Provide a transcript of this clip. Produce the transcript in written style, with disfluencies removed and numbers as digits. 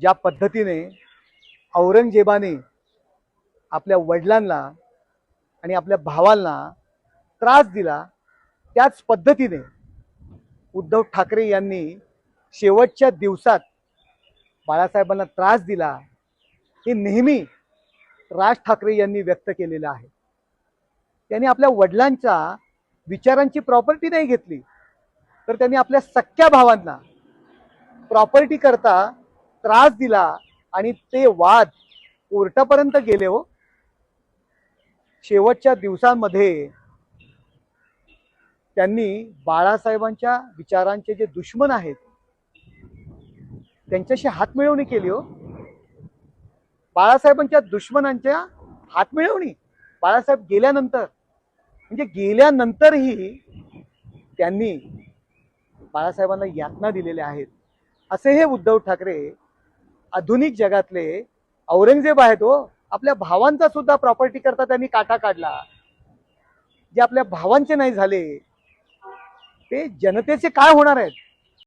ज्या पद्धतीने औरंगजेबाने आपल्या वडिलांना आणि आपल्या भावांना त्रास दिला, त्याच पद्धतीने उद्धव ठाकरे यांनी शेवटच्या दिवसात बाळासाहेबांना त्रास दिला, हे नेहमी राज ठाकरे यांनी व्यक्त केलेलं आहे. त्यांनी आपल्या वडिलांच्या विचारांची प्रॉपर्टी नाही घेतली, तर त्यांनी आपल्या सख्ख्या भावांना प्रॉपर्टी करता त्रास दिला आणि ते वाद कोर्टापर्यंत गेले. हो, शेवटच्या दिवसांमध्ये त्यांनी बाळासाहेबांच्या विचारांचे जे दुश्मन आहेत त्यांच्याशी हातमिळवणी केली. हो, बाळासाहेबांच्या दुश्मनांच्या हातमिळवणी बाळासाहेब गेल्यानंतर, म्हणजे गेल्यानंतरही त्यांनी बाळासाहेबांना यातना दिलेल्या आहेत. असे हे उद्धव ठाकरे आधुनिक जगातले औरंगजेब आहेत. हो, आपल्या भावांचा सुद्धा प्रॉपर्टी करता त्यांनी काटा काढला. जे आपल्या भावांचे नाही झाले ते जनतेचे काय होणार आहेत?